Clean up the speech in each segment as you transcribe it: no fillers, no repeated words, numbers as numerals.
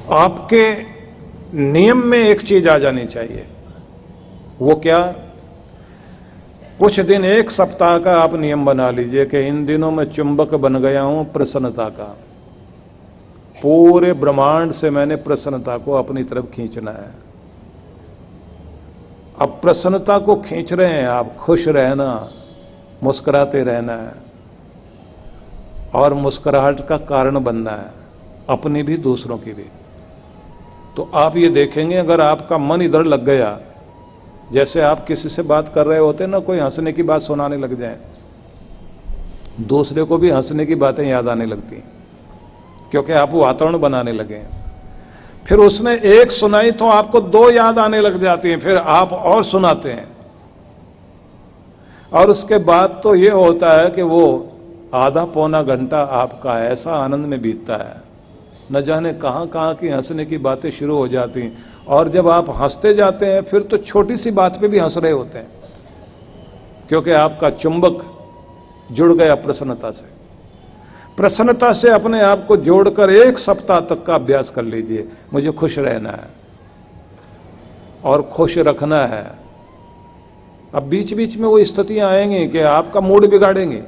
आपके नियम में एक चीज आ जानी चाहिए। वो क्या? कुछ दिन, एक सप्ताह का आप नियम बना लीजिए कि इन दिनों में चुंबक बन गया हूं प्रसन्नता का। पूरे ब्रह्मांड से मैंने प्रसन्नता को अपनी तरफ खींचना है। अब प्रसन्नता को खींच रहे हैं आप, खुश रहना, मुस्कुराते रहना है और मुस्कुराहट का कारण बनना है, अपनी भी दूसरों की भी। तो आप ये देखेंगे, अगर आपका मन इधर लग गया, जैसे आप किसी से बात कर रहे होते ना, कोई हंसने की बात सुनाने लग जाए, दूसरे को भी हंसने की बातें याद आने लगती हैं, क्योंकि आप वातावरण बनाने लगे हैं। फिर उसने एक सुनाई तो आपको दो याद आने लग जाती हैं, फिर आप और सुनाते हैं, और उसके बाद तो ये होता है कि वो आधा पौना घंटा आपका ऐसा आनंद में बीतता है, न जाने कहाँ कहाँ की हंसने की बातें शुरू हो जाती हैं। और जब आप हंसते जाते हैं, फिर तो छोटी सी बात पे भी हंस रहे होते हैं, क्योंकि आपका चुंबक जुड़ गया प्रसन्नता से। प्रसन्नता से अपने आप को जोड़कर एक सप्ताह तक का अभ्यास कर लीजिए। मुझे खुश रहना है और खुश रखना है। अब बीच बीच में वो स्थितियां आएंगी कि आपका मूड बिगाड़ेंगे,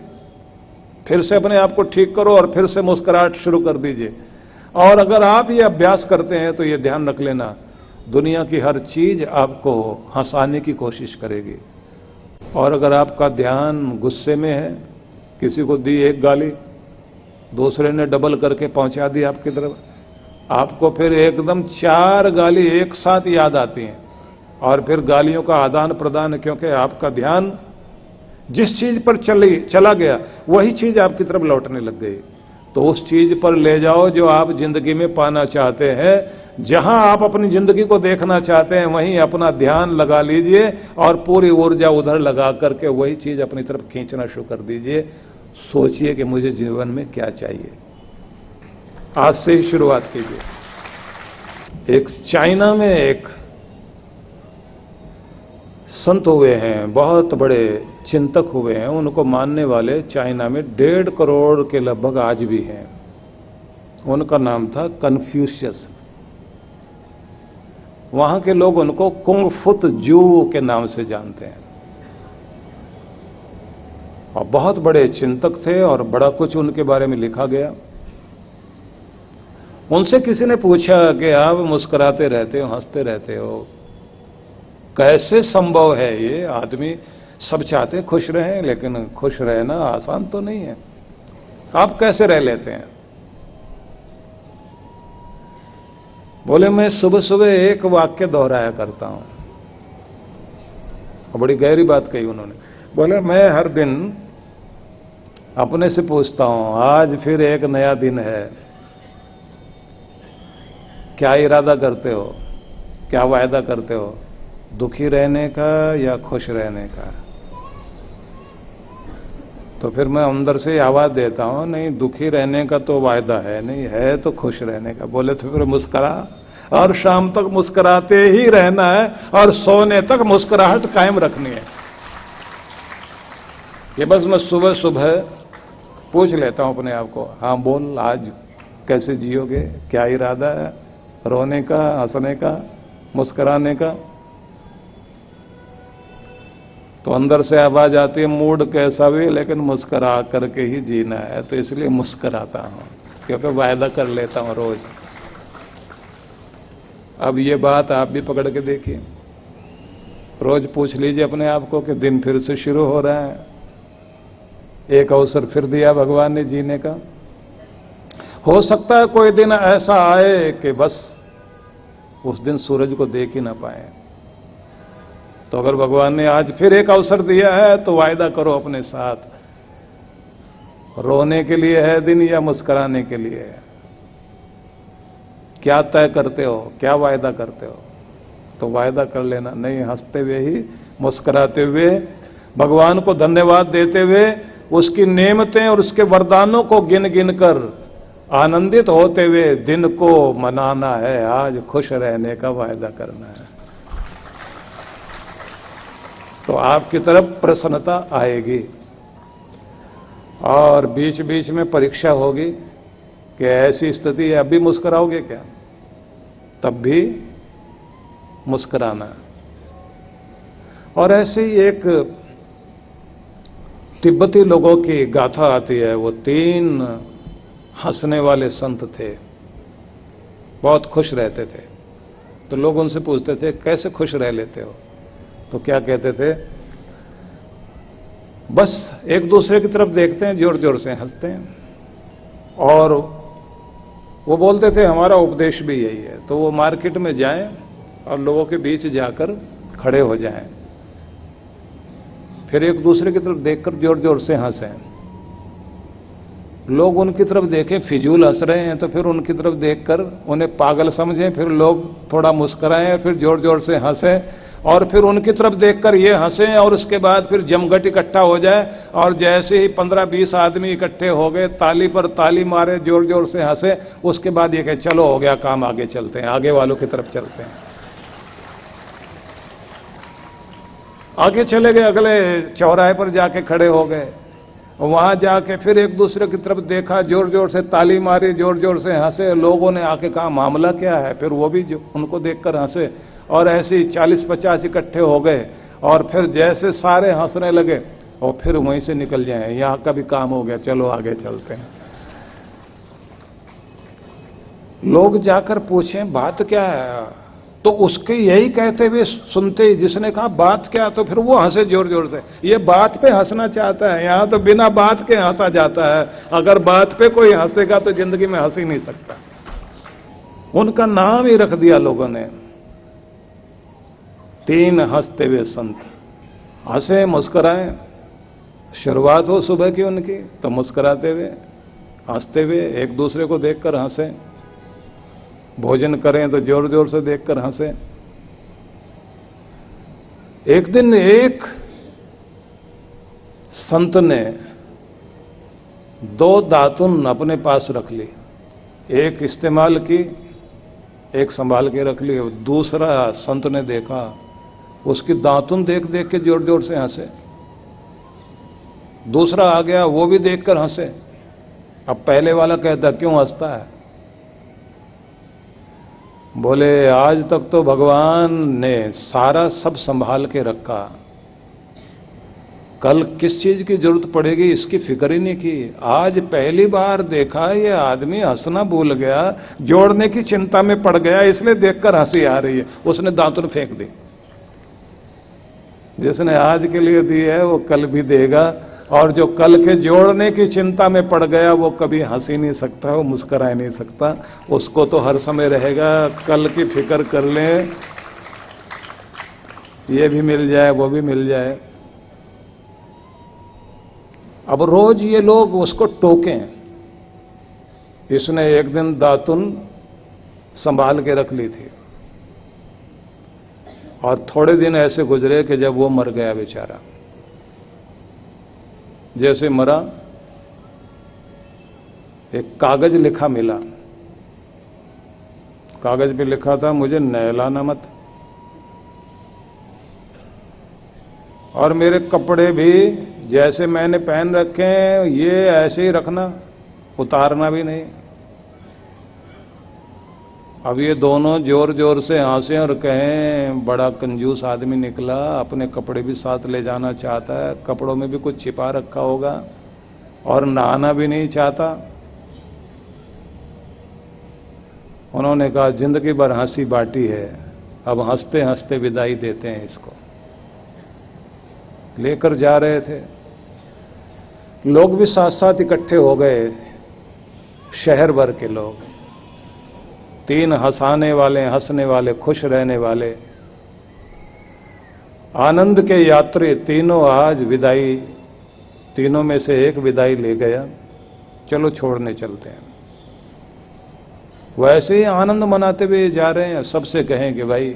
फिर से अपने आप को ठीक करो और फिर से मुस्कुराहट शुरू कर दीजिए। और अगर आप ये अभ्यास करते हैं तो ये ध्यान रख लेना, दुनिया की हर चीज आपको हंसाने की कोशिश करेगी। और अगर आपका ध्यान गुस्से में है, किसी को दी एक गाली, दूसरे ने डबल करके पहुंचा दी आपकी तरफ, आपको फिर एकदम 4 गाली एक साथ याद आती हैं, और फिर गालियों का आदान प्रदान, क्योंकि आपका ध्यान जिस चीज पर चला गया वही चीज आपकी तरफ लौटने लग गई। तो उस चीज पर ले जाओ जो आप जिंदगी में पाना चाहते हैं। जहां आप अपनी जिंदगी को देखना चाहते हैं वहीं अपना ध्यान लगा लीजिए और पूरी ऊर्जा उधर लगा करके वही चीज अपनी तरफ खींचना शुरू कर दीजिए। सोचिए कि मुझे जीवन में क्या चाहिए। आज से ही शुरुआत कीजिए। एक चाइना में एक संत हुए हैं, बहुत बड़े चिंतक हुए हैं, उनको मानने वाले चाइना में 1.5 करोड़ के लगभग आज भी हैं। उनका नाम था कन्फ्यूशियस। वहां के लोग उनको कुंग फुत जू के नाम से जानते हैं, और बहुत बड़े चिंतक थे और बड़ा कुछ उनके बारे में लिखा गया। उनसे किसी ने पूछा कि आप मुस्कुराते रहते हो, हंसते रहते हो, कैसे संभव है ये? आदमी सब चाहते खुश रहें, लेकिन खुश रहना आसान तो नहीं है, आप कैसे रह लेते हैं? बोले, मैं सुबह सुबह एक वाक्य दोहराया करता हूं। बड़ी गहरी बात कही उन्होंने। बोले, मैं हर दिन अपने से पूछता हूं, आज फिर एक नया दिन है, क्या इरादा करते हो, क्या वायदा करते हो, दुखी रहने का या खुश रहने का? तो फिर मैं अंदर से आवाज देता हूं, नहीं, दुखी रहने का तो वायदा है नहीं, है तो खुश रहने का। बोले, तो फिर मुस्कुरा, और शाम तक मुस्कुराते ही रहना है और सोने तक मुस्कुराहट कायम रखनी है। कि बस मैं सुबह सुबह पूछ लेता हूं अपने आप को, हाँ बोल, आज कैसे जियोगे, क्या इरादा है, रोने का, हंसने का, मुस्कुराने का? तो अंदर से आवाज आती है, मूड कैसा भी लेकिन मुस्कुरा करके ही जीना है। तो इसलिए मुस्कुराता हूं, क्योंकि वायदा कर लेता हूं रोज। अब ये बात आप भी पकड़ के देखिए, रोज पूछ लीजिए अपने आप को कि दिन फिर से शुरू हो रहा है, एक अवसर फिर दिया भगवान ने जीने का। हो सकता है कोई दिन ऐसा आए कि बस उस दिन सूरज को देख ही ना पाए। तो अगर भगवान ने आज फिर एक अवसर दिया है तो वायदा करो अपने साथ, रोने के लिए है दिन या मुस्कुराने के लिए है? क्या तय करते हो, क्या वायदा करते हो? तो वायदा कर लेना, नहीं, हंसते हुए ही, मुस्कुराते हुए, भगवान को धन्यवाद देते हुए, उसकी नेमतें और उसके वरदानों को गिन गिन कर आनंदित होते हुए दिन को मनाना है। आज खुश रहने का वायदा करना है, तो आपकी तरफ प्रसन्नता आएगी। और बीच बीच में परीक्षा होगी कि ऐसी स्थिति है, अभी मुस्कुराओगे क्या? तब भी मुस्कुराना। और ऐसे ही एक तिब्बती लोगों की गाथा आती है। वो 3 हंसने वाले संत थे, बहुत खुश रहते थे। तो लोग उनसे पूछते थे कैसे खुश रह लेते हो? तो क्या कहते थे, बस एक दूसरे की तरफ देखते हैं, जोर जोर से हंसते हैं। और वो बोलते थे हमारा उपदेश भी यही है। तो वो मार्केट में जाएं और लोगों के बीच जाकर खड़े हो जाएं, फिर एक दूसरे की तरफ देखकर जोर जोर से हंसें। लोग उनकी तरफ देखें फिजूल हंस रहे हैं तो फिर उनकी तरफ देखकर उन्हें पागल समझें, फिर लोग थोड़ा मुस्कुराएं, फिर जोर जोर से हंसें, और फिर उनकी तरफ देखकर ये हंसें, और उसके बाद फिर जमघट इकट्ठा हो जाए और जैसे ही 15-20 आदमी इकट्ठे हो गए, ताली पर ताली मारे, जोर जोर से हंसे, उसके बाद ये कहे चलो हो गया काम, आगे चलते हैं, आगे वालों की तरफ चलते हैं। आगे चले गए, अगले चौराहे पर जाके खड़े हो गए, वहां जाके फिर एक दूसरे की तरफ देखा, जोर जोर से ताली मारी, जोर जोर से हंसे। लोगों ने आके कहा मामला क्या है, फिर वो भी उनको देखकर हंसे, और ऐसे ही 40-50 इकट्ठे हो गए, और फिर जैसे सारे हंसने लगे और फिर वहीं से निकल जाए, यहाँ का भी काम हो गया, चलो आगे चलते हैं। लोग जाकर पूछें बात क्या है, तो उसके यही कहते हुए सुनते ही जिसने कहा बात क्या, तो फिर वो हंसे जोर जोर से। ये बात पे हंसना चाहता है, यहाँ तो बिना बात के हंसा जाता है। अगर बात पे कोई हंसेगा तो जिंदगी में हंस ही नहीं सकता। उनका नाम ही रख दिया लोगों ने, 3 हंसते हुए संत। हंसे मुस्कुराए, शुरुआत हो सुबह की उनकी तो मुस्कुराते हुए हंसते हुए, एक दूसरे को देखकर हंसे, भोजन करें तो जोर जोर से देखकर हंसे। एक दिन एक संत ने 2 दातुन अपने पास रख ली, एक इस्तेमाल की, एक संभाल के रख ली। दूसरा संत ने देखा, उसकी दातुन देख देख के जोर जोर से हंसे। दूसरा आ गया, वो भी देखकर हंसे। अब पहले वाला कहता क्यों हंसता है? बोले आज तक तो भगवान ने सारा सब संभाल के रखा, कल किस चीज की जरूरत पड़ेगी इसकी फिक्र ही नहीं की। आज पहली बार देखा ये आदमी हंसना भूल गया, जोड़ने की चिंता में पड़ गया, इसलिए देखकर हंसी आ रही है। उसने दांतुन फेंक दी। जिसने आज के लिए दी है वो कल भी देगा, और जो कल के जोड़ने की चिंता में पड़ गया वो कभी हंस ही नहीं सकता, वो मुस्कुरा नहीं सकता। उसको तो हर समय रहेगा कल की फिक्र कर लें, ये भी मिल जाए वो भी मिल जाए। अब रोज ये लोग उसको टोकें। इसने एक दिन दातुन संभाल के रख ली थी, और थोड़े दिन ऐसे गुजरे कि जब वो मर गया बेचारा। जैसे मरा, एक कागज लिखा मिला। कागज पे लिखा था मुझे नहलाना मत, और मेरे कपड़े भी जैसे मैंने पहन रखे हैं ये ऐसे ही रखना, उतारना भी नहीं। अब ये दोनों जोर जोर से हंसे और कहें बड़ा कंजूस आदमी निकला, अपने कपड़े भी साथ ले जाना चाहता है, कपड़ों में भी कुछ छिपा रखा होगा, और नहाना भी नहीं चाहता। उन्होंने कहा जिंदगी भर हंसी बाटी है, अब हंसते हंसते विदाई देते हैं इसको। लेकर जा रहे थे, लोग भी साथ साथ इकट्ठे हो गए, शहर भर के लोग, 3 हंसाने वाले, हंसने वाले, खुश रहने वाले, आनंद के यात्री तीनों आज विदाई, तीनों में से एक विदाई ले गया, चलो छोड़ने चलते हैं। वैसे ही आनंद मनाते हुए जा रहे हैं। सबसे कहें कि भाई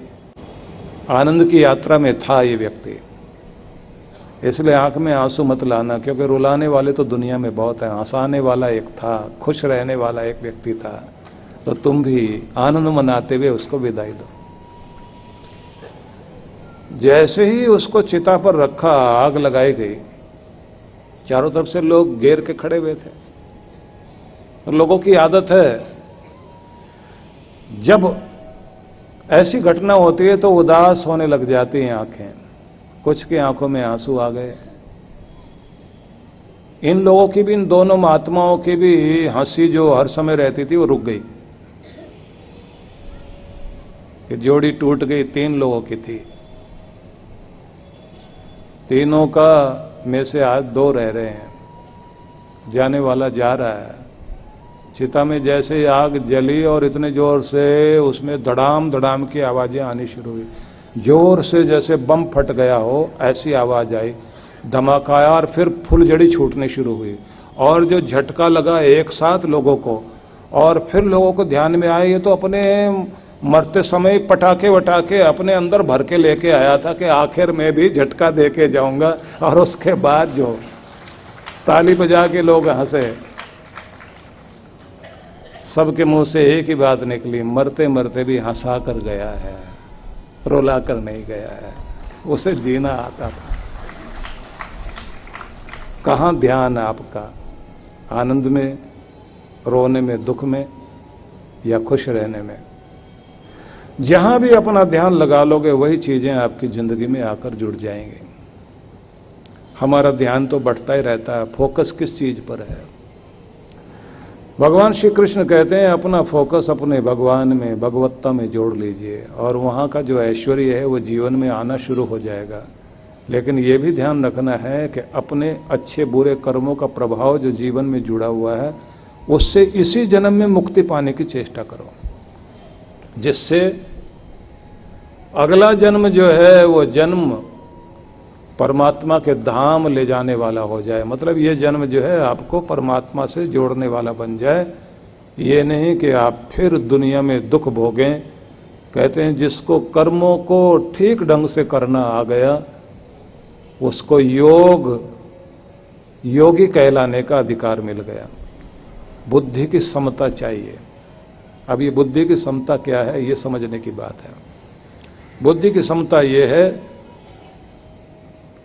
आनंद की यात्रा में था ये व्यक्ति, इसलिए आंख में आंसू मत लाना, क्योंकि रुलाने वाले तो दुनिया में बहुत है। हंसाने वाला एक था, खुश रहने वाला एक व्यक्ति था, तो तुम भी आनंद मनाते हुए उसको विदाई दो। जैसे ही उसको चिता पर रखा, आग लगाई गई, चारों तरफ से लोग घेर के खड़े हुए थे। तो लोगों की आदत है जब ऐसी घटना होती है तो उदास होने लग जाती हैं आंखें, कुछ की आंखों में आंसू आ गए। इन लोगों की भी, इन दोनों महात्माओं की भी हंसी जो हर समय रहती थी वो रुक गई कि जोड़ी टूट गई। 3 लोगों की थी, तीनों का में से आज 2 रह रहे हैं, जाने वाला जा रहा है। चिता में जैसे ही आग जली और इतने जोर से उसमें धड़ाम धड़ाम की आवाजें आनी शुरू हुई, जोर से जैसे बम फट गया हो ऐसी आवाज आई, धमाका आया और फिर फुलझड़ी छूटने शुरू हुई। और जो झटका लगा एक साथ लोगों को, और फिर लोगों को ध्यान में आया ये तो अपने मरते समय पटाखे वटाखे अपने अंदर भर के लेके आया था कि आखिर में भी झटका दे के जाऊंगा। और उसके बाद जो ताली बजा के लोग हंसे, सबके मुंह से एक ही बात निकली, मरते मरते भी हंसा कर गया है, रुला कर नहीं गया है, उसे जीना आता था। कहाँ ध्यान आपका, आनंद में, रोने में, दुख में, या खुश रहने में? जहां भी अपना ध्यान लगा लोगे वही चीजें आपकी जिंदगी में आकर जुड़ जाएंगी। हमारा ध्यान तो बढ़ता ही रहता है, फोकस किस चीज पर है? भगवान श्री कृष्ण कहते हैं अपना फोकस अपने भगवान में, भगवत्ता में जोड़ लीजिए और वहाँ का जो ऐश्वर्य है वो जीवन में आना शुरू हो जाएगा। लेकिन ये भी ध्यान रखना है कि अपने अच्छे बुरे कर्मों का प्रभाव जो जीवन में जुड़ा हुआ है उससे इसी जन्म में मुक्ति पाने की चेष्टा करो, जिससे अगला जन्म जो है वो जन्म परमात्मा के धाम ले जाने वाला हो जाए। मतलब ये जन्म जो है आपको परमात्मा से जोड़ने वाला बन जाए, ये नहीं कि आप फिर दुनिया में दुख भोगें। कहते हैं जिसको कर्मों को ठीक ढंग से करना आ गया उसको योगी कहलाने का अधिकार मिल गया। बुद्धि की समता चाहिए। अब ये बुद्धि की समता क्या है ये समझने की बात है। बुद्धि की समता ये है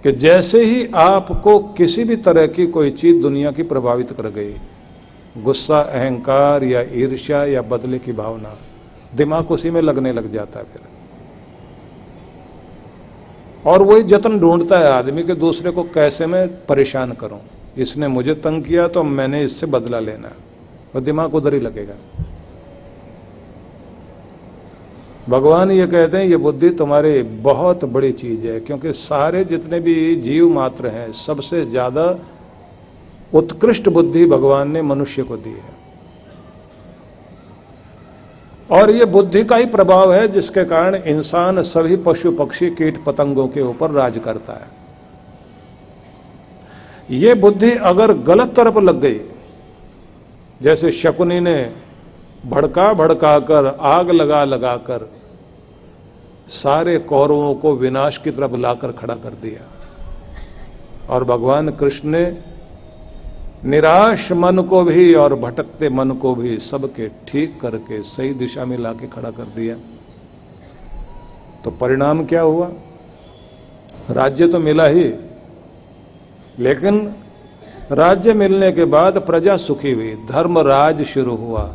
कि जैसे ही आपको किसी भी तरह की कोई चीज दुनिया की प्रभावित कर गई, गुस्सा, अहंकार या ईर्ष्या या बदले की भावना, दिमाग उसी में लगने लग जाता है फिर, और वही जतन ढूंढता है आदमी के दूसरे को कैसे मैं परेशान करूं, इसने मुझे तंग किया तो मैंने इससे बदला लेना, और दिमाग उधर ही लगेगा। भगवान ये कहते हैं ये बुद्धि तुम्हारी बहुत बड़ी चीज है, क्योंकि सारे जितने भी जीव मात्र हैं सबसे ज्यादा उत्कृष्ट बुद्धि भगवान ने मनुष्य को दी है। और ये बुद्धि का ही प्रभाव है जिसके कारण इंसान सभी पशु पक्षी कीट पतंगों के ऊपर राज करता है। ये बुद्धि अगर गलत तरफ लग गई, जैसे शकुनी ने भड़का भड़का कर, आग लगा लगा कर सारे कौरवों को विनाश की तरफ लाकर खड़ा कर दिया, और भगवान कृष्ण ने निराश मन को भी और भटकते मन को भी सबके ठीक करके सही दिशा में लाके खड़ा कर दिया। तो परिणाम क्या हुआ? राज्य तो मिला ही, लेकिन राज्य मिलने के बाद प्रजा सुखी हुई, धर्म राज शुरू हुआ,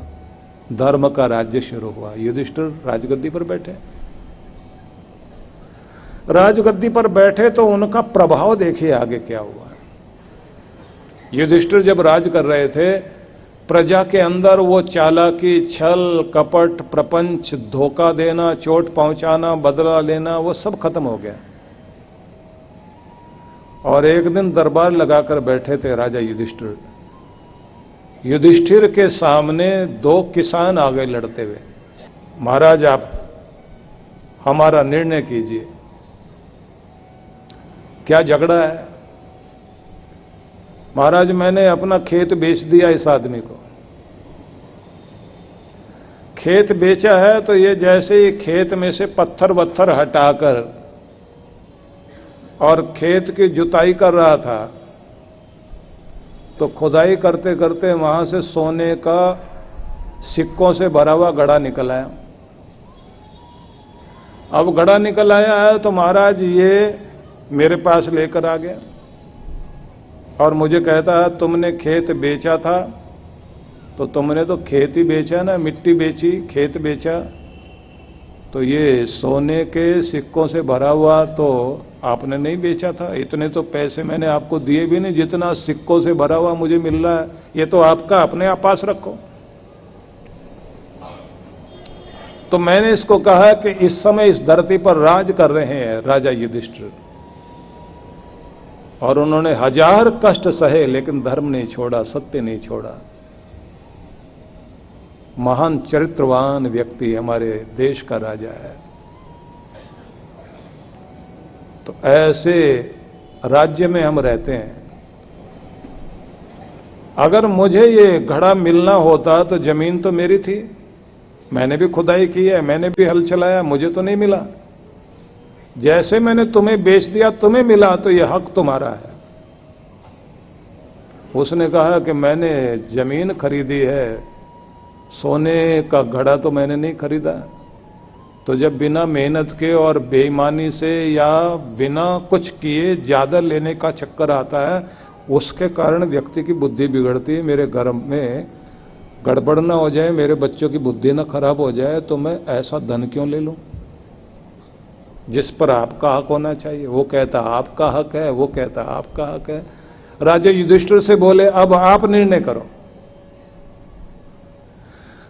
धर्म का राज्य शुरू हुआ। युधिष्ठिर राजगद्दी पर बैठे, राजगद्दी पर बैठे तो उनका प्रभाव देखिए आगे क्या हुआ। युधिष्ठिर जब राज कर रहे थे, प्रजा के अंदर वो चालाकी, छल, कपट, प्रपंच, धोखा देना, चोट पहुंचाना, बदला लेना, वो सब खत्म हो गया। और एक दिन दरबार लगाकर बैठे थे राजा युधिष्ठिर। युधिष्ठिर के सामने 2 किसान आ गए लड़ते हुए। महाराज आप हमारा निर्णय कीजिए, क्या झगड़ा है? महाराज मैंने अपना खेत बेच दिया इस आदमी को। खेत बेचा है तो ये जैसे ही खेत में से पत्थर वत्थर हटाकर और खेत की जुताई कर रहा था तो खुदाई करते करते वहां से सोने का सिक्कों से भरा हुआ घड़ा निकल आया। अब घड़ा निकल आया है तो महाराज ये मेरे पास लेकर आ गया और मुझे कहता है तुमने खेत बेचा था, तो तुमने तो खेत ही बेचा ना, मिट्टी बेची, खेत बेचा। तो ये सोने के सिक्कों से भरा हुआ तो आपने नहीं बेचा था, इतने तो पैसे मैंने आपको दिए भी नहीं जितना सिक्कों से भरा हुआ मुझे मिल रहा है, ये तो आपका, अपने आप पास रखो। तो मैंने इसको कहा कि इस समय इस धरती पर राज कर रहे हैं राजा युधिष्ठिर, और उन्होंने 1000 कष्ट सहे लेकिन धर्म नहीं छोड़ा, सत्य नहीं छोड़ा। महान चरित्रवान व्यक्ति हमारे देश का राजा है। तो ऐसे राज्य में हम रहते हैं। अगर मुझे ये घड़ा मिलना होता तो जमीन तो मेरी थी, मैंने भी खुदाई की है, मैंने भी हल चलाया, मुझे तो नहीं मिला। जैसे मैंने तुम्हें बेच दिया तुम्हें मिला, तो ये हक तुम्हारा है। उसने कहा कि मैंने जमीन खरीदी है, सोने का घड़ा तो मैंने नहीं खरीदा। तो जब बिना मेहनत के और बेईमानी से या बिना कुछ किए ज्यादा लेने का चक्कर आता है, उसके कारण व्यक्ति की बुद्धि बिगड़ती है। मेरे घर में गड़बड़ ना हो जाए, मेरे बच्चों की बुद्धि ना खराब हो जाए, तो मैं ऐसा धन क्यों ले लूं जिस पर आपका हक होना चाहिए। वो कहता आपका हक है, वो कहता आपका हक है। राजा युधिष्ठिर से बोले अब आप निर्णय करो।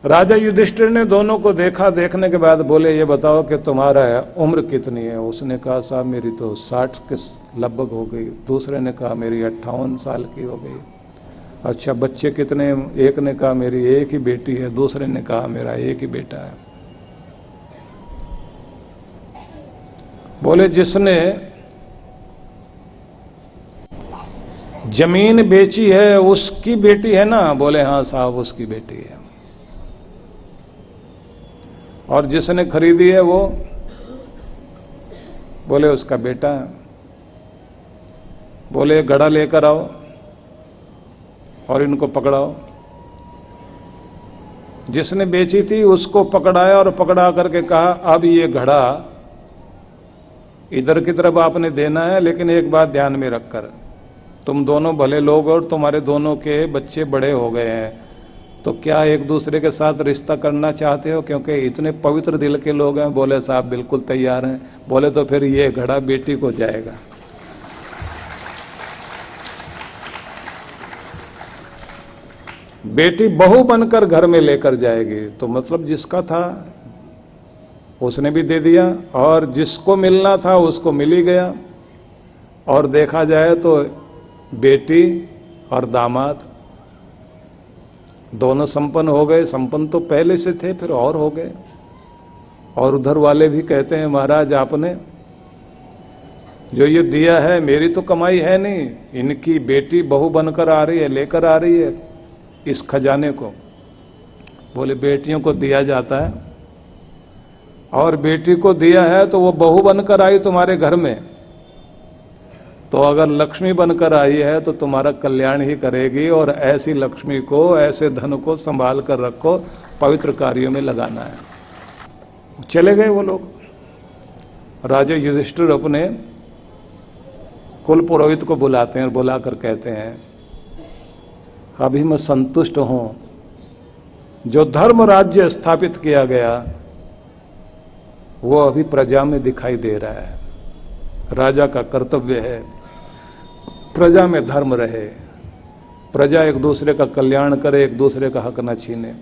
राजा युधिष्ठिर ने दोनों को देखा, देखने के बाद बोले ये बताओ कि तुम्हारा उम्र कितनी है। उसने कहा साहब मेरी तो 60 के लगभग हो गई। दूसरे ने कहा मेरी 58 साल की हो गई। अच्छा बच्चे कितने? एक ने कहा मेरी एक ही बेटी है, दूसरे ने कहा मेरा एक ही बेटा है। बोले जिसने जमीन बेची है उसकी बेटी है ना? बोले हाँ साहब उसकी बेटी है। और जिसने खरीदी है वो? बोले उसका बेटा है। बोले घड़ा लेकर आओ और इनको पकड़ाओ। जिसने बेची थी उसको पकड़ाया और पकड़ा करके कहा अब ये घड़ा इधर की तरफ आपने देना है, लेकिन एक बात ध्यान में रखकर, तुम दोनों भले लोग और तुम्हारे दोनों के बच्चे बड़े हो गए हैं, तो क्या एक दूसरे के साथ रिश्ता करना चाहते हो? क्योंकि इतने पवित्र दिल के लोग हैं। बोले साहब बिल्कुल तैयार हैं। बोले तो फिर ये घड़ा बेटी को जाएगा। बेटी बहू बनकर घर में लेकर जाएगी। तो मतलब जिसका था उसने भी दे दिया और जिसको मिलना था उसको मिल ही गया। और देखा जाए तो बेटी और दामाद दोनों संपन्न हो गए। संपन्न तो पहले से थे, फिर और हो गए। और उधर वाले भी कहते हैं महाराज आपने जो ये दिया है मेरी तो कमाई है नहीं, इनकी बेटी बहू बनकर आ रही है, लेकर आ रही है इस खजाने को। बोले बेटियों को दिया जाता है, और बेटी को दिया है तो वो बहू बनकर आई तुम्हारे घर में, तो अगर लक्ष्मी बनकर आई है तो तुम्हारा कल्याण ही करेगी। और ऐसी लक्ष्मी को, ऐसे धन को संभाल कर रखो, पवित्र कार्यों में लगाना है। चले गए वो लोग। राजा युधिष्ठिर अपने कुल पुरोहित को बुलाते हैं और बुलाकर कहते हैं अभी मैं संतुष्ट हूं, जो धर्म राज्य स्थापित किया गया वो अभी प्रजा में दिखाई दे रहा है। राजा का कर्तव्य है प्रजा में धर्म रहे, प्रजा एक दूसरे का कल्याण करे, एक दूसरे का हक न छीने।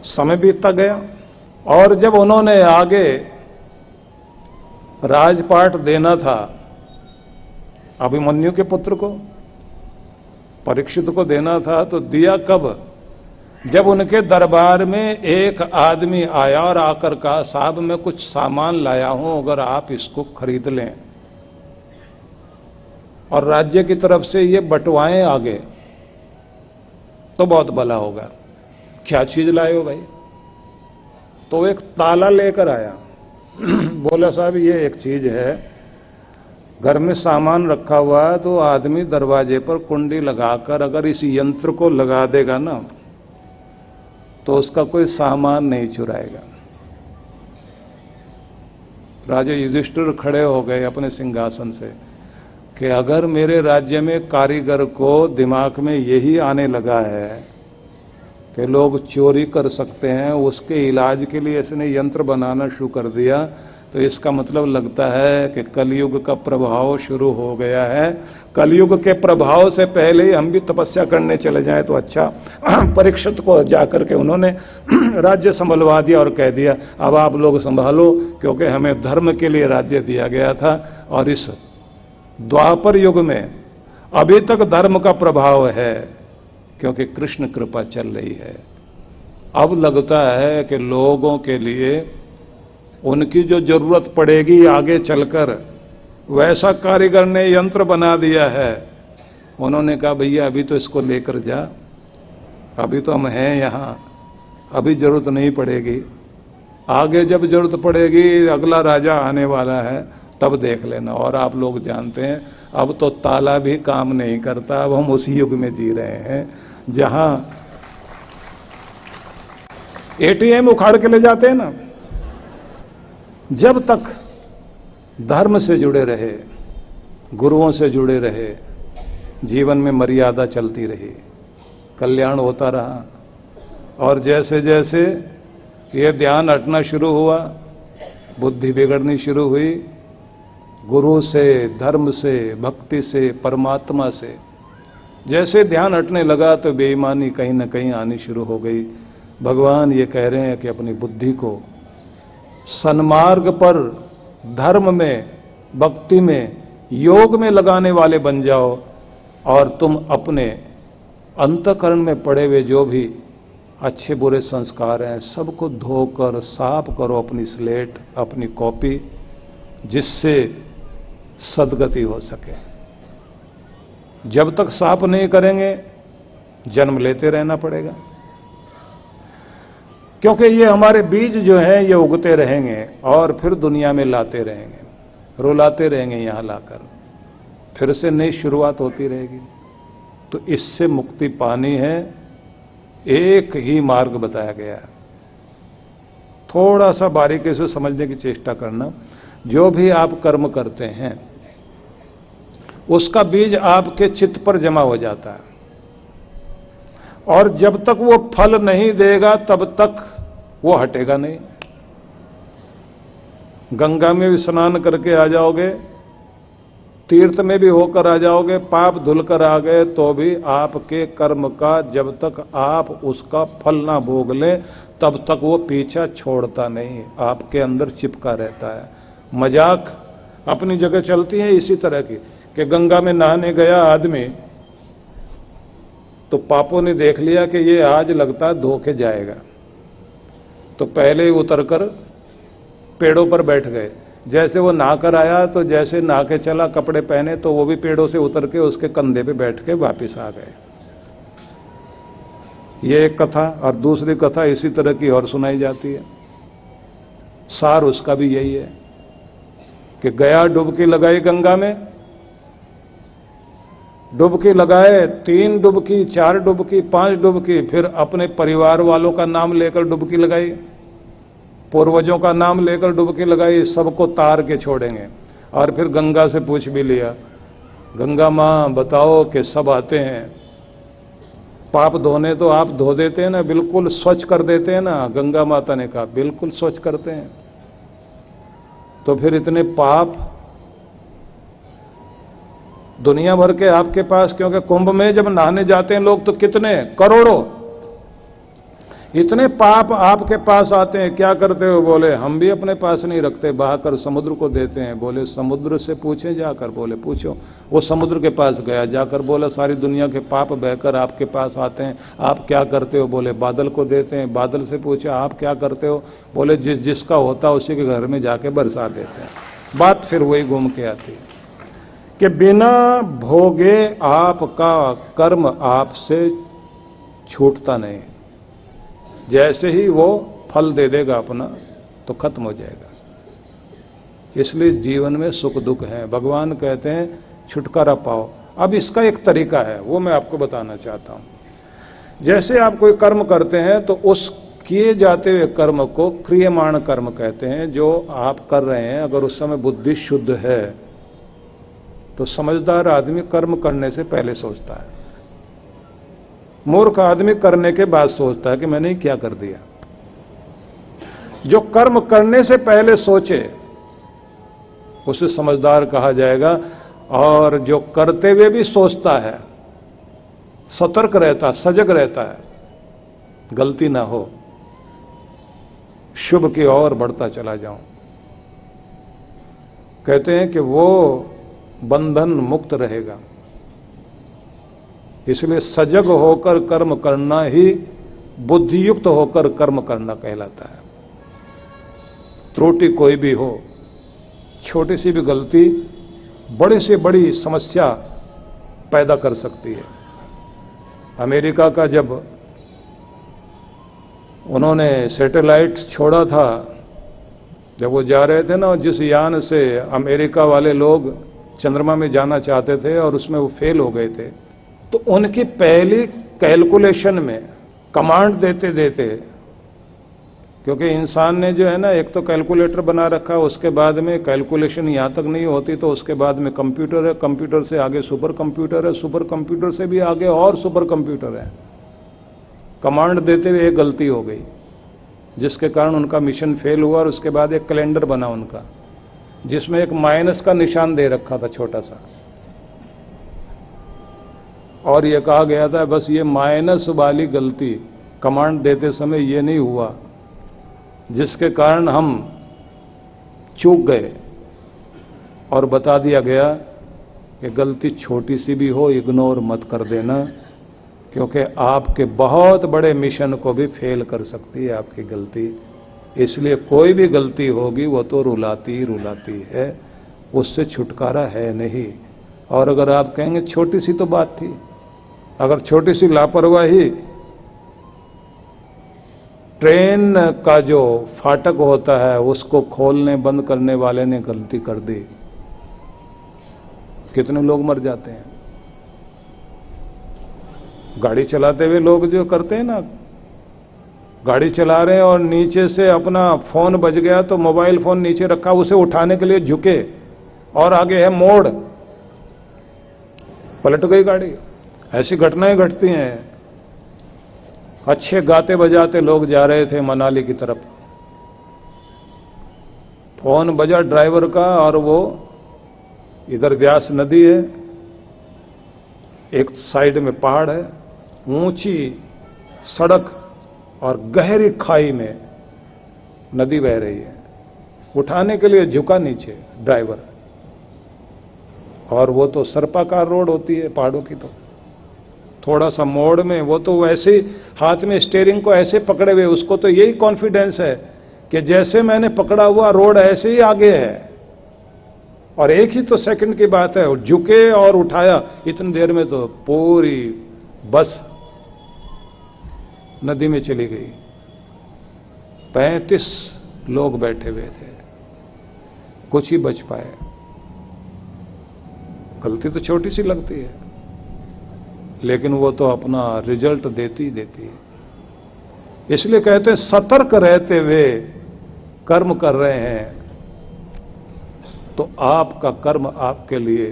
समय बीतता गया और जब उन्होंने आगे राजपाट देना था अभिमन्यु के पुत्र को, परीक्षित को देना था, तो दिया कब? जब उनके दरबार में एक आदमी आया और आकर कहा साहब मैं कुछ सामान लाया हूं, अगर आप इसको खरीद लें और राज्य की तरफ से ये बंटवाएं आगे तो बहुत भला होगा। क्या चीज लाए हो भाई? तो एक ताला लेकर आया। बोला साहब ये एक चीज है, घर में सामान रखा हुआ है तो आदमी दरवाजे पर कुंडी लगाकर अगर इस यंत्र को लगा देगा ना तो उसका कोई सामान नहीं चुराएगा। राजा युधिष्ठिर खड़े हो गए अपने सिंहासन से कि अगर मेरे राज्य में कारीगर को दिमाग में यही आने लगा है कि लोग चोरी कर सकते हैं, उसके इलाज के लिए इसने यंत्र बनाना शुरू कर दिया, तो इसका मतलब लगता है कि कलयुग का प्रभाव शुरू हो गया है। कलयुग के प्रभाव से पहले ही हम भी तपस्या करने चले जाएं तो अच्छा। परीक्षित को जाकर के उन्होंने राज्य संभलवा दिया और कह दिया अब आप लोग संभालो, क्योंकि हमें धर्म के लिए राज्य दिया गया था। और इस द्वापर युग में अभी तक धर्म का प्रभाव है, क्योंकि कृष्ण कृपा चल रही है। अब लगता है कि लोगों के लिए उनकी जो जरूरत पड़ेगी आगे चलकर, वैसा कारीगर ने यंत्र बना दिया है। उन्होंने कहा भैया अभी तो इसको लेकर जा, अभी तो हम हैं यहाँ, अभी जरूरत नहीं पड़ेगी, आगे जब जरूरत पड़ेगी, अगला राजा आने वाला है, तब देख लेना। और आप लोग जानते हैं अब तो ताला भी काम नहीं करता। अब हम उसी युग में जी रहे हैं जहाँ एटीएम उखाड़ के ले जाते हैं ना। जब तक धर्म से जुड़े रहे, गुरुओं से जुड़े रहे, जीवन में मर्यादा चलती रही, कल्याण होता रहा। और जैसे जैसे ये ध्यान हटना शुरू हुआ, बुद्धि बिगड़नी शुरू हुई, गुरु से, धर्म से, भक्ति से, परमात्मा से जैसे ध्यान हटने लगा तो बेईमानी कहीं ना कहीं आनी शुरू हो गई। भगवान ये कह रहे हैं कि अपनी बुद्धि को सन्मार्ग पर, धर्म में, भक्ति में, योग में लगाने वाले बन जाओ, और तुम अपने अंतःकरण में पड़े हुए जो भी अच्छे बुरे संस्कार हैं सबको धोकर साफ करो अपनी स्लेट, अपनी कॉपी, जिससे सद्गति हो सके। जब तक साफ नहीं करेंगे जन्म लेते रहना पड़ेगा, क्योंकि ये हमारे बीज जो हैं ये उगते रहेंगे और फिर दुनिया में लाते रहेंगे, रुलाते रहेंगे यहाँ लाकर, फिर से नई शुरुआत होती रहेगी। तो इससे मुक्ति पानी है, एक ही मार्ग बताया गया है। थोड़ा सा बारीकी से समझने की चेष्टा करना। जो भी आप कर्म करते हैं उसका बीज आपके चित्त पर जमा हो जाता है, और जब तक वो फल नहीं देगा तब तक वो हटेगा नहीं। गंगा में भी स्नान करके आ जाओगे, तीर्थ में भी होकर आ जाओगे, पाप धुल कर आ गए तो भी आपके कर्म का जब तक आप उसका फल ना भोग लें तब तक वो पीछा छोड़ता नहीं, आपके अंदर चिपका रहता है। मजाक अपनी जगह चलती है इसी तरह की कि गंगा में नहाने गया आदमी, तो पापों ने देख लिया कि ये आज लगता है धोखे जाएगा, तो पहले ही उतरकर पेड़ों पर बैठ गए। जैसे वो नहा कर आया तो जैसे नहा के चला, कपड़े पहने, तो वो भी पेड़ों से उतर के उसके कंधे पे बैठ के वापस आ गए। ये एक कथा। और दूसरी कथा इसी तरह की और सुनाई जाती है। सार उसका भी यही है कि गया, डुबकी लगाई गंगा में, डुबकी लगाए, 3 डुबकी, 4 डुबकी, 5 डुबकी, फिर अपने परिवार वालों का नाम लेकर डुबकी लगाई, पूर्वजों का नाम लेकर डुबकी लगाई, सबको तार के छोड़ेंगे। और फिर गंगा से पूछ भी लिया, गंगा माँ बताओ कि सब आते हैं पाप धोने, तो आप धो देते हैं ना, बिल्कुल स्वच्छ कर देते हैं ना। गंगा माता ने कहा बिल्कुल स्वच्छ करते हैं। तो फिर इतने पाप दुनिया भर के आपके पास, क्योंकि कुंभ में जब नहाने जाते हैं लोग तो कितने करोड़ों, इतने पाप आपके पास आते हैं, क्या करते हो? बोले हम भी अपने पास नहीं रखते, बहाकर समुद्र को देते हैं। बोले समुद्र से पूछें जाकर? बोले पूछो। वो समुद्र के पास गया, जाकर बोला सारी दुनिया के पाप बहकर आपके पास आते हैं, आप क्या करते हो? बोले बादल को देते हैं। बादल से पूछे आप क्या करते हो? बोले जिसका होता उसी के घर में जाके बरसा देते हैं। बात फिर वही घूम के आती है कि बिना भोगे आपका कर्म आपसे छूटता नहीं, जैसे ही वो फल दे देगा अपना तो खत्म हो जाएगा। इसलिए जीवन में सुख दुख है। भगवान कहते हैं छुटकारा पाओ। अब इसका एक तरीका है, वो मैं आपको बताना चाहता हूं। जैसे आप कोई कर्म करते हैं तो उस किए जाते हुए कर्म को क्रियमाण कर्म कहते हैं। जो आप कर रहे हैं, अगर उस समय बुद्धि शुद्ध है तो समझदार आदमी कर्म करने से पहले सोचता है। मूर्ख आदमी करने के बाद सोचता है कि मैंने क्या कर दिया। जो कर्म करने से पहले सोचे उसे समझदार कहा जाएगा, और जो करते हुए भी सोचता है, सतर्क रहता, सजग रहता है, गलती ना हो, शुभ की ओर बढ़ता चला जाऊं, कहते हैं कि वो बंधन मुक्त रहेगा। इसलिए सजग होकर कर्म करना ही बुद्धियुक्त होकर कर्म करना कहलाता है। त्रुटि कोई भी हो, छोटी सी भी गलती बड़ी से बड़ी समस्या पैदा कर सकती है। अमेरिका का जब उन्होंने सैटेलाइट छोड़ा था, जब वो जा रहे थे ना, जिस यान से अमेरिका वाले लोग चंद्रमा में जाना चाहते थे और उसमें वो फेल हो गए थे, तो उनकी पहली कैलकुलेशन में कमांड देते देते, क्योंकि इंसान ने जो है ना एक तो कैलकुलेटर बना रखा है, उसके बाद में कैलकुलेशन यहाँ तक नहीं होती तो उसके बाद में कंप्यूटर है, कंप्यूटर से आगे सुपर कंप्यूटर है, सुपर कंप्यूटर से भी आगे और सुपर कंप्यूटर है। कमांड देते हुए एक गलती हो गई जिसके कारण उनका मिशन फेल हुआ, और उसके बाद एक कैलेंडर बना उनका जिसमें एक माइनस का निशान दे रखा था छोटा सा, और ये कहा गया था बस ये माइनस वाली गलती कमांड देते समय ये नहीं हुआ जिसके कारण हम चूक गए, और बता दिया गया कि गलती छोटी सी भी हो इग्नोर मत कर देना, क्योंकि आपके बहुत बड़े मिशन को भी फेल कर सकती है आपकी गलती। इसलिए कोई भी गलती होगी वो तो रुलाती रुलाती है, उससे छुटकारा है नहीं। और अगर आप कहेंगे छोटी सी तो बात थी, अगर छोटी सी लापरवाही, ट्रेन का जो फाटक होता है उसको खोलने बंद करने वाले ने गलती कर दी, कितने लोग मर जाते हैं। गाड़ी चलाते हुए लोग जो करते हैं ना, गाड़ी चला रहे हैं और नीचे से अपना फोन बज गया तो मोबाइल फोन नीचे रखा, उसे उठाने के लिए झुके और आगे है मोड़, पलट गई गाड़ी। ऐसी घटनाएं घटती हैं। अच्छे गाते बजाते लोग जा रहे थे मनाली की तरफ, फोन बजा ड्राइवर का, और वो इधर व्यास नदी है, एक साइड में पहाड़ है, ऊंची सड़क और गहरी खाई में नदी बह रही है। उठाने के लिए झुका नीचे ड्राइवर, और वो तो सर्पाकार रोड होती है पहाड़ों की, तो थोड़ा सा मोड़ में वो तो वैसे ही हाथ में स्टीयरिंग को ऐसे पकड़े हुए, उसको तो यही कॉन्फिडेंस है कि जैसे मैंने पकड़ा हुआ रोड ऐसे ही आगे है, और एक ही तो सेकंड की बात है, झुके और उठाया, इतनी देर में तो पूरी बस नदी में चली गई। 35 लोग बैठे हुए थे, कुछ ही बच पाए। गलती तो छोटी सी लगती है, लेकिन वो तो अपना रिजल्ट देती है। इसलिए कहते हैं सतर्क रहते हुए कर्म कर रहे हैं तो आपका कर्म आपके लिए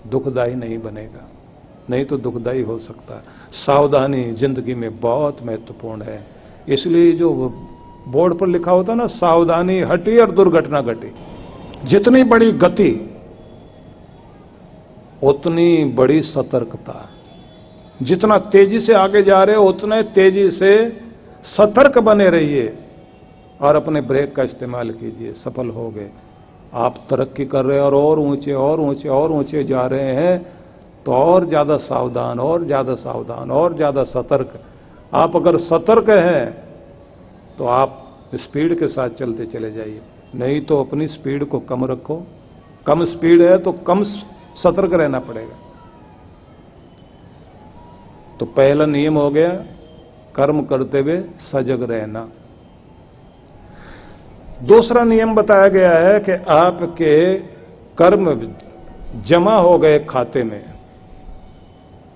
दुखदाई नहीं बनेगा, नहीं तो दुखदाई हो सकता है। सावधानी जिंदगी में बहुत महत्वपूर्ण है। इसलिए जो बोर्ड पर लिखा होता है ना, सावधानी हटी और दुर्घटना घटी। जितनी बड़ी गति उतनी बड़ी सतर्कता, जितना तेजी से आगे जा रहे हो उतने तेजी से सतर्क बने रहिए और अपने ब्रेक का इस्तेमाल कीजिए। सफल हो गए, आप तरक्की कर रहे हैं और ऊंचे और ऊंचे और ऊंचे जा रहे हैं, तो और ज़्यादा सावधान और ज़्यादा सावधान और ज़्यादा सतर्क। आप अगर सतर्क हैं तो आप स्पीड के साथ चलते चले जाइए, नहीं तो अपनी स्पीड को कम रखो। कम स्पीड है तो कम सतर्क रहना पड़ेगा। तो पहला नियम हो गया कर्म करते हुए सजग रहना। दूसरा नियम बताया गया है कि आपके कर्म जमा हो गए खाते में,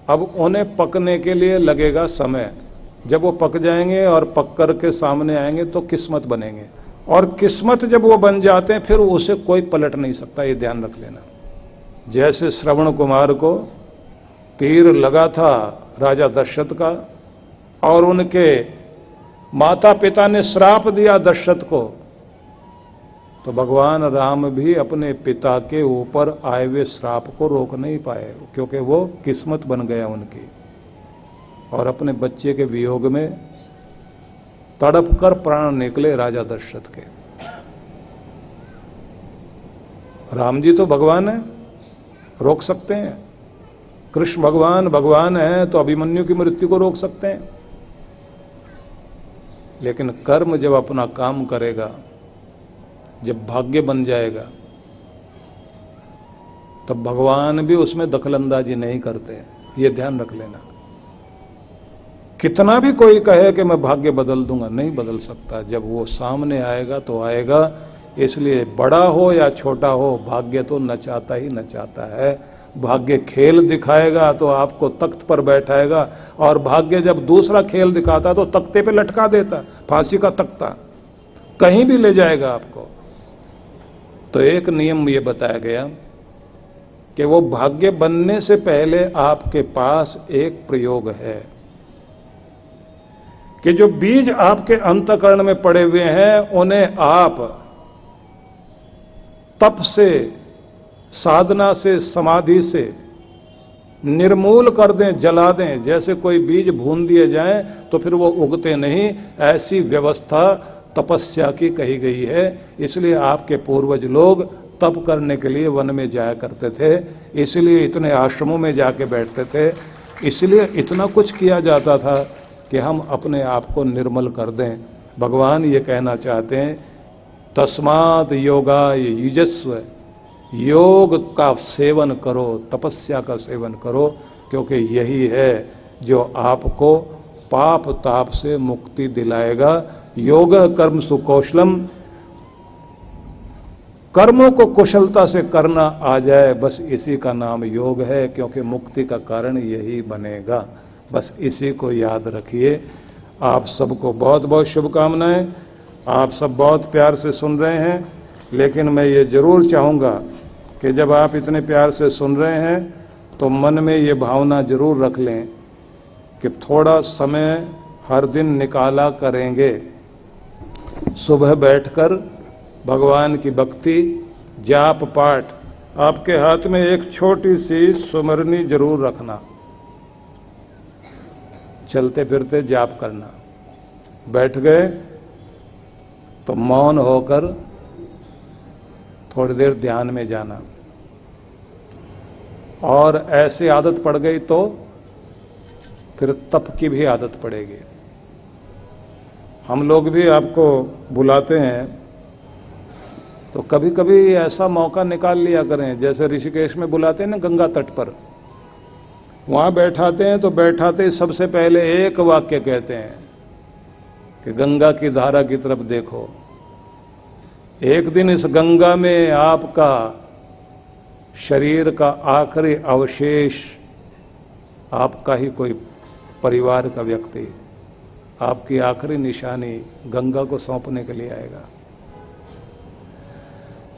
अब उन्हें पकने के लिए लगेगा समय। जब वो पक जाएंगे और पक कर के सामने आएंगे तो किस्मत बनेंगे, और किस्मत जब वो बन जाते हैं फिर उसे कोई पलट नहीं सकता, ये ध्यान रख लेना। जैसे श्रवण कुमार को तीर लगा था राजा दशरथ का, और उनके माता पिता ने श्राप दिया दशरथ को, तो भगवान राम भी अपने पिता के ऊपर आए हुए श्राप को रोक नहीं पाए, क्योंकि वो किस्मत बन गया उनकी। और अपने बच्चे के वियोग में तड़प कर प्राण निकले राजा दशरथ के। राम जी तो भगवान है, रोक सकते हैं। कृष्ण भगवान है तो अभिमन्यु की मृत्यु को रोक सकते हैं। लेकिन कर्म जब अपना काम करेगा, जब भाग्य बन जाएगा, तब भगवान भी उसमें दखलंदाजी नहीं करते। ये ध्यान रख लेना। कितना भी कोई कहे कि मैं भाग्य बदल दूंगा, नहीं बदल सकता। जब वो सामने आएगा तो आएगा। इसलिए बड़ा हो या छोटा हो, भाग्य तो नचाता ही नचाता है। भाग्य खेल दिखाएगा तो आपको तख्त पर बैठाएगा, और भाग्य जब दूसरा खेल दिखाता तो तख्ते पे लटका देता, फांसी का तख्ता, कहीं भी ले जाएगा आपको। तो एक नियम ये बताया गया कि वो भाग्य बनने से पहले आपके पास एक प्रयोग है कि जो बीज आपके अंतःकरण में पड़े हुए हैं उन्हें आप तप से, साधना से, समाधि से निर्मूल कर दें, जला दें। जैसे कोई बीज भून दिए जाएं तो फिर वो उगते नहीं, ऐसी व्यवस्था तपस्या की कही गई है। इसलिए आपके पूर्वज लोग तप करने के लिए वन में जाया करते थे, इसलिए इतने आश्रमों में जाके बैठते थे, इसलिए इतना कुछ किया जाता था कि हम अपने आप को निर्मल कर दें। भगवान ये कहना चाहते हैं, तस्मात् योगाय युजस्व, योग का सेवन करो, तपस्या का सेवन करो, क्योंकि यही है जो आपको पाप ताप से मुक्ति दिलाएगा। योग कर्म सुकौशलम, कर्मों को कुशलता से करना आ जाए, बस इसी का नाम योग है, क्योंकि मुक्ति का कारण यही बनेगा। बस इसी को याद रखिए। आप सबको बहुत बहुत शुभकामनाएं। आप सब बहुत प्यार से सुन रहे हैं, लेकिन मैं ये जरूर चाहूँगा कि जब आप इतने प्यार से सुन रहे हैं तो मन में ये भावना जरूर रख लें कि थोड़ा समय हर दिन निकाला करेंगे, सुबह बैठकर भगवान की भक्ति, जाप पाठ, आपके हाथ में एक छोटी सी सुमरनी जरूर रखना, चलते फिरते जाप करना। बैठ गए तो मौन होकर थोड़ी देर ध्यान में जाना, और ऐसी आदत पड़ गई तो फिर तप की भी आदत पड़ेगी। हम लोग भी आपको बुलाते हैं तो कभी कभी ऐसा मौका निकाल लिया करें, जैसे ऋषिकेश में बुलाते हैं ना गंगा तट पर, वहाँ बैठाते हैं तो बैठाते ही सबसे पहले एक वाक्य कहते हैं कि गंगा की धारा की तरफ देखो। एक दिन इस गंगा में आपका शरीर का आखिरी अवशेष, आपका ही कोई परिवार का व्यक्ति, आपकी आखिरी निशानी गंगा को सौंपने के लिए आएगा।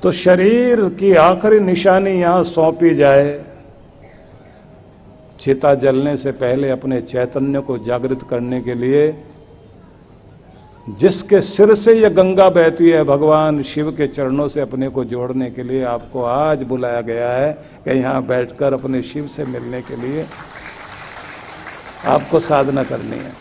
तो शरीर की आखिरी निशानी यहाँ सौंपी जाए, चिता जलने से पहले अपने चैतन्य को जागृत करने के लिए, जिसके सिर से यह गंगा बहती है, भगवान शिव के चरणों से अपने को जोड़ने के लिए आपको आज बुलाया गया है कि यहाँ बैठकर अपने शिव से मिलने के लिए आपको साधना करनी है।